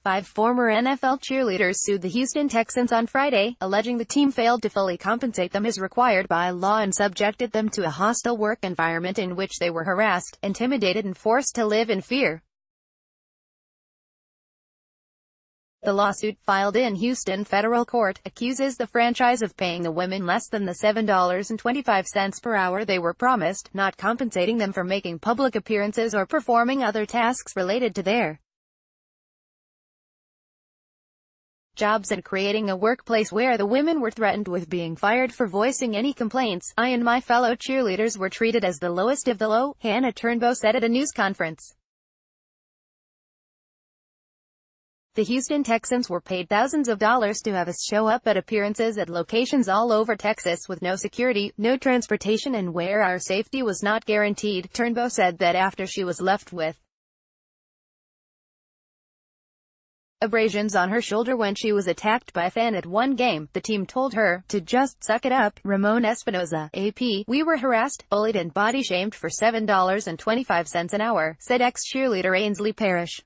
5 former NFL cheerleaders sued the Houston Texans on Friday, alleging the team failed to fully compensate them as required by law and subjected them to a hostile work environment in which they were harassed, intimidated and forced to live in fear. The lawsuit, filed in Houston federal court, accuses the franchise of paying the women less than the $7.25 per hour they were promised, not compensating them for making public appearances or performing other tasks related to their jobs, and creating a workplace where the women were threatened with being fired for voicing any complaints. "I and my fellow cheerleaders were treated as the lowest of the low," Hannah Turnbow said at a news conference. The Houston Texans were paid thousands of dollars to have us show up at appearances at locations all over Texas with no security, no transportation, and where our safety was not guaranteed. Turnbow said that after she was left with abrasions on her shoulder when she was attacked by a fan at one game, the team told her to just suck it up. Ramon Espinoza, AP, "We were harassed, bullied and body-shamed for $7.25 an hour," said ex-cheerleader Ainsley Parrish.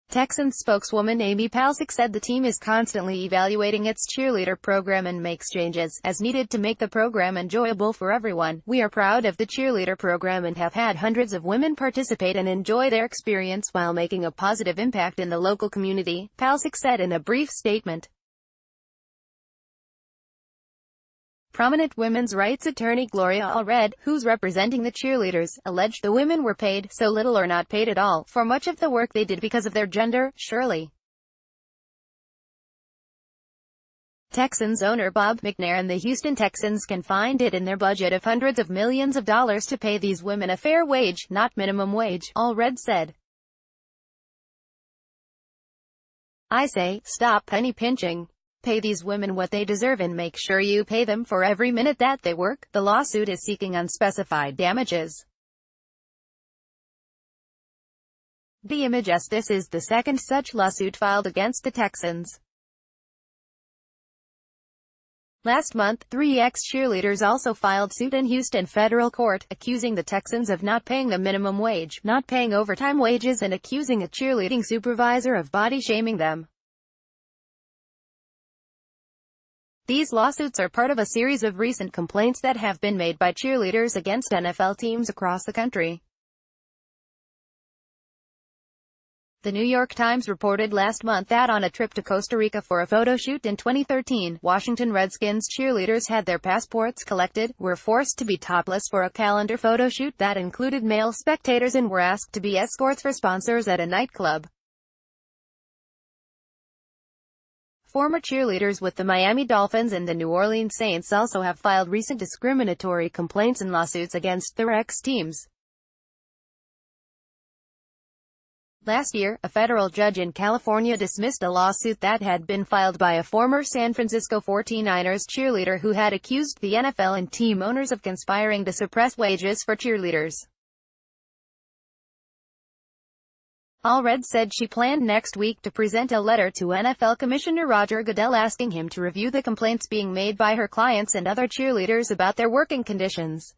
Texans spokeswoman Amy Palcic said the team is constantly evaluating its cheerleader program and makes changes as needed to make the program enjoyable for everyone. "We are proud of the cheerleader program and have had hundreds of women participate and enjoy their experience while making a positive impact in the local community," Palcic said in a brief statement. Prominent women's rights attorney Gloria Allred, who's representing the cheerleaders, alleged the women were paid so little or not paid at all for much of the work they did because of their gender. Shirley Texans owner Bob McNair and the Houston Texans can find it in their budget of hundreds of millions of dollars to pay these women a fair wage, not minimum wage, Allred said. "I say, stop penny pinching. Pay these women what they deserve and make sure you pay them for every minute that they work." The lawsuit is seeking unspecified damages. The Image Justice is the second such lawsuit filed against the Texans. Last month, 3 ex-cheerleaders also filed suit in Houston federal court, accusing the Texans of not paying the minimum wage, not paying overtime wages, and accusing a cheerleading supervisor of body-shaming them. These lawsuits are part of a series of recent complaints that have been made by cheerleaders against NFL teams across the country. The New York Times reported last month that on a trip to Costa Rica for a photo shoot in 2013, Washington Redskins cheerleaders had their passports collected, were forced to be topless for a calendar photo shoot that included male spectators, and were asked to be escorts for sponsors at a nightclub. Former cheerleaders with the Miami Dolphins and the New Orleans Saints also have filed recent discriminatory complaints and lawsuits against their ex-teams. Last year, a federal judge in California dismissed a lawsuit that had been filed by a former San Francisco 49ers cheerleader who had accused the NFL and team owners of conspiring to suppress wages for cheerleaders. Allred said she planned next week to present a letter to NFL Commissioner Roger Goodell asking him to review the complaints being made by her clients and other cheerleaders about their working conditions.